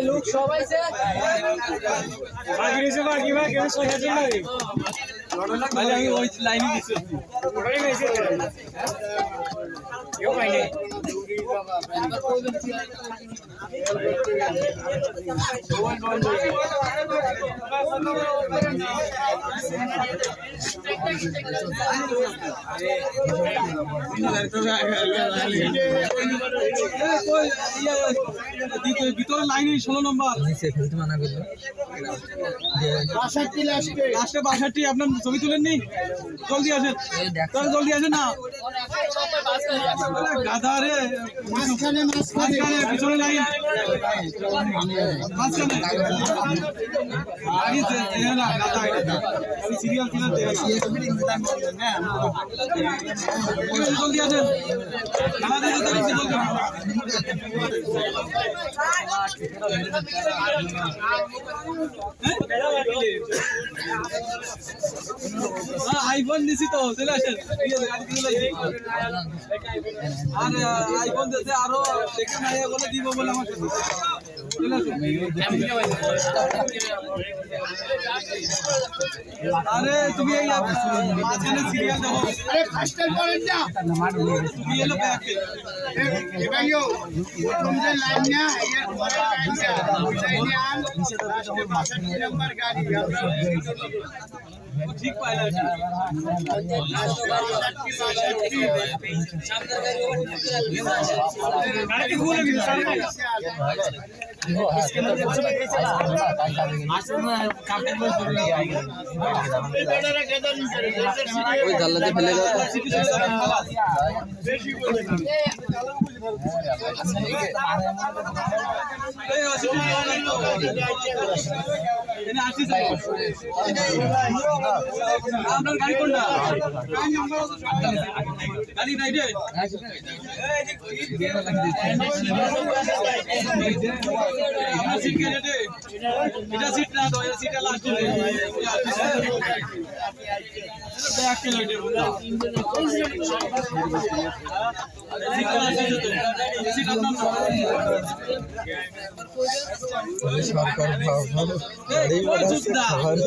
লোক সবাই আমি ওই লাইনে দিচ্ছি ভিতরে লাইনে 16 নম্বর মানা করলো লাস্টে 62 আপনার ছবি তুলেননি জলদি আসেন জলদি আসেন না গাধা রে মাঝখানে পিছনে লাইন মাঝখানে সিরিয়াল কিলার জলদি আসেন আইফোন দিছি তো চলে আসেন আর আইফোন দিতে আরো দেখে নাই বলে দিব বলে আমার আরে তুমি এই মাঝখানে সিরিয়াল দাও আরে ফার্স্ট টাইম করেন না তুমি এলো ব্যাক এ ভাইও তোমরা লাইন না এর পরে লাইনে আন নাম্বার গাড়ি ঠিক পাইলা গাড়ি ভুলে গেছে ওই জানলাতে ফেলে দাও আপনার গাড়ি কোনটা গাড়ি নাই রে আপনার সিট কে রে এটা সিট না তো এটা সিটটা লাস্ট রে ব্যাক কে লইতে বলা সিটটা লাস্ট তো সিট আপনার সরকার এই বড় সুদা হ্যালো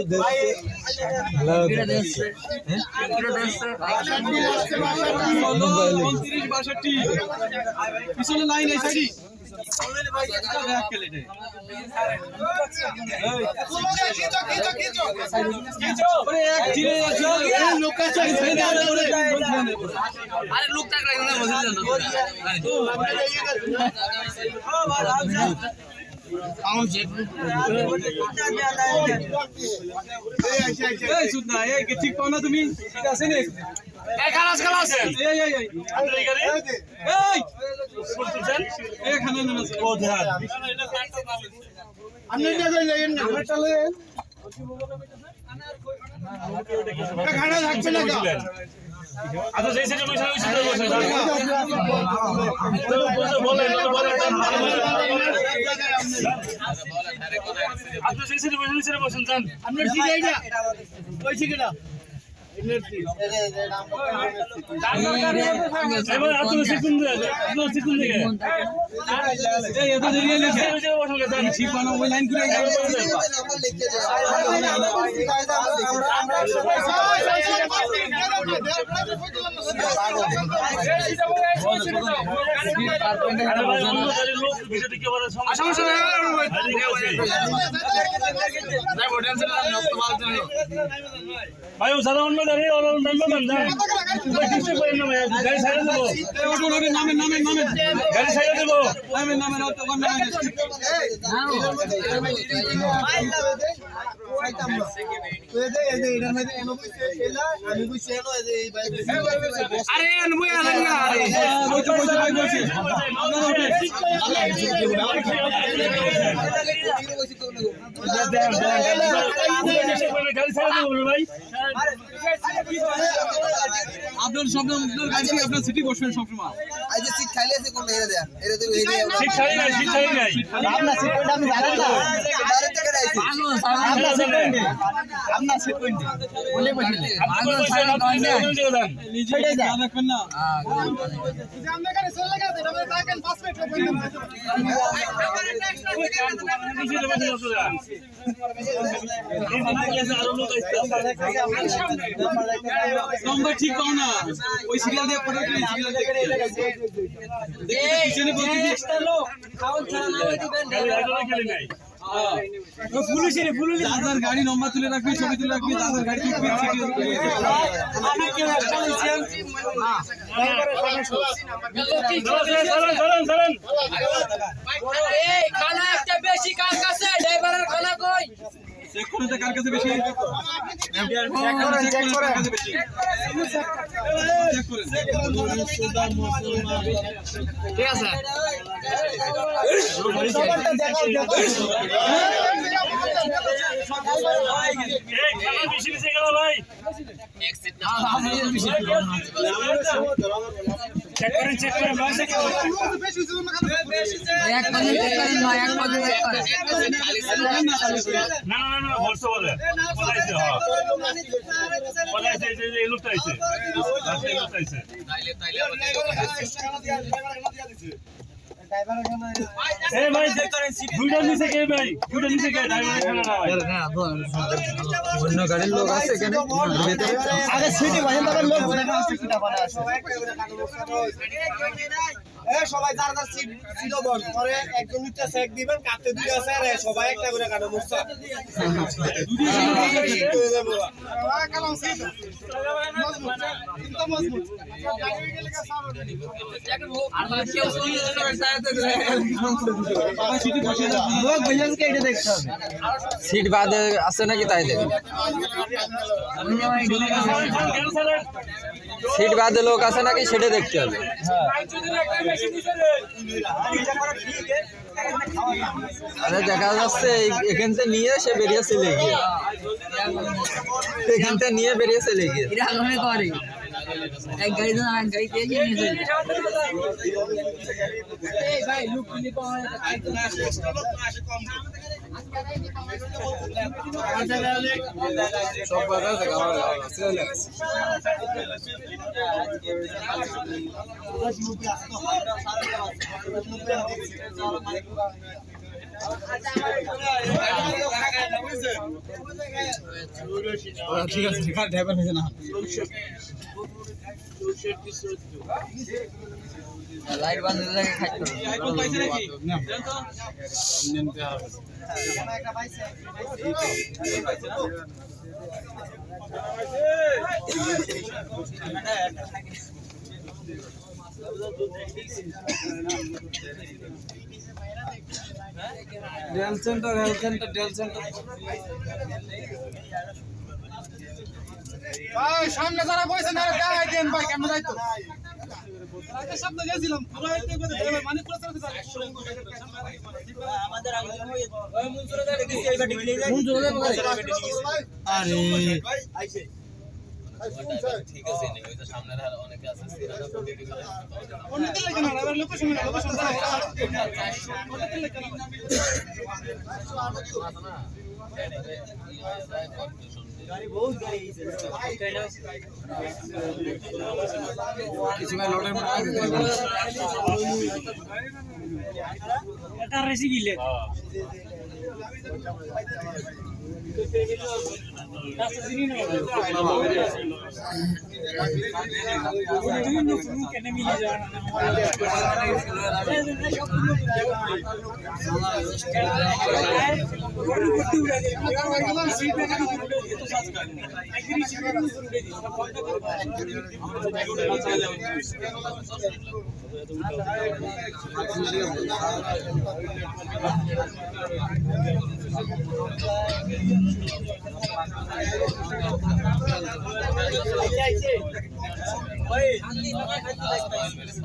পিছনে লাইন এই সাইডি আরে লোক টাকা ঠিক পাও না তুমি ঠিক আছে নে খালাস খালাস এখানে খানা থাকবে না আচ্ছা সেই সেটা বসে ওই সেটা বসে বলেন আপনি সেই সেটা বসেন যান আপনার ঠিক এইটা ওই ঠিকটা এবার আপনি সিকুন দিকে এই এত দেরি লেখে ঠিক পানো ওই লাইন করে ভাই সাদা অন্য দাঁড়িয়ে গাড়ি সাইডে দেবো গাড়ি সাইডে দেবো আরে গাড়ি সাইডে দেবো ভাই আপনার সব আপনার গাড়ি আপনার সিটি বসবেন সবসময় আজ যে সিট খাইলে আছে কোনটা এরা দেয়া এরা তো এই দিয়ে সিট ছাড়ি নাই সিট ছাড়ি নাই আপনার সিট কোনটা আপনি জানেন না ডাইরেক্ট থেকে আইছি আপনার সিট কোনটা আপনার সিট কোনটা বলে বসে আপনি বলছেন আপনি নিজে দেন নিজে ধ্যান রাখবেন না যে আমরা গাড়ি চলে গেছে তবে দেখেন 5 মিনিট লাগবে নিজে দেবেন আরো লোক আসছে নম্বর ঠিক পাও না ওই সিরিয়াল দিয়ে পড়ে সিরিয়াল দিয়ে পিছনে বলছি এক্সট্রা লোক খাওয়ান ছাড়া না হইতে দেন খেলে নাই পুলিশের পুলিশ দাদার গাড়ি নম্বর তুলে রাখবি ছবি তুলে রাখবি দাদার গাড়ি তুলবি আপনি কেন চালাইছেন চলেন এই খানা একটা বেশি কার কাছে ড্রাইভারের খানা কই চেক করতে কার কাছে বেশি চেক করেন কার কাছে বেশি চেক করেন ঠিক আছে এই খেলা বেশি বেশি গেল ভাই চেক করেন ভাই চেক করেন এক পদে চেক করেন না এক পদে চেক করেন না বলছো বলে বলাইছে হ্যাঁ বলাইছে যে এই লোকটা আইছে রাস্তায় লোকটা আইছে এই ভাই দুইটা নিচে কে ভাই দুইটা নিচে কে ড্রাইভারের খানা না ভাই অন্য গাড়ির লোক আছে এখানে আগে সিটি বাজেন তবে লোক বলে না সিটিটা বানা আছে এ সবাই যার যার সিট ছিল বল পরে একজন নিচে চেক দিবেন কাটতে দুই আছে আর সবাই একটা করে কাটো মুস্তা কালাম সিট মজবুত গাড়ি গেলে কা সামনে আর কেউ শুনিয়ে দেন সিটি বসে যাবে লোক ভেজাল কে এটা দেখতে হবে সিট বাদে আছে নাকি তাই দেখ সিট বাদে লোক আছে নাকি সেটা দেখতে হবে আরে দেখা যাচ্ছে এখান থেকে নিয়ে সে বেরিয়ে চলে গিয়ে এখান থেকে নিয়ে বেরিয়ে চলে গিয়ে এটা আগুনে করে এক গাড়ি তো এক গাড়ি কে নিয়ে চলে এই ভাই লুক কিনে পাওয়া সব বাধা দেখা ঠিক আছে ড্রাইভার হয়েছে না লাইট বন্ধ করে খাইতে আইফোন পাইছে নাকি জান তো ডেল সেন্টার ভাই সামনে যারা বসে না দেখাই দেন ভাই কেমন যাইতো আগে সামনে গেছিলাম পুরো আইতে করে মানে পুরো চলতে আমাদের আগে ওই মুনসুরে দাঁড়ে গেছি এই বাটি নিয়ে যাই মুনসুরে আরে আইছে ঠিক আছে নি ওই তো সামনের আর অনেকে আছে অনেকে লাগে না আর লোকেশন অনেকে লাগে না গাড়ি বহুত গাড়ি কিছু ভাই লোডের মধ্যে এটা রেসি গিলে রাস্তা চিনি না কেন মিলে যায় না কালারটা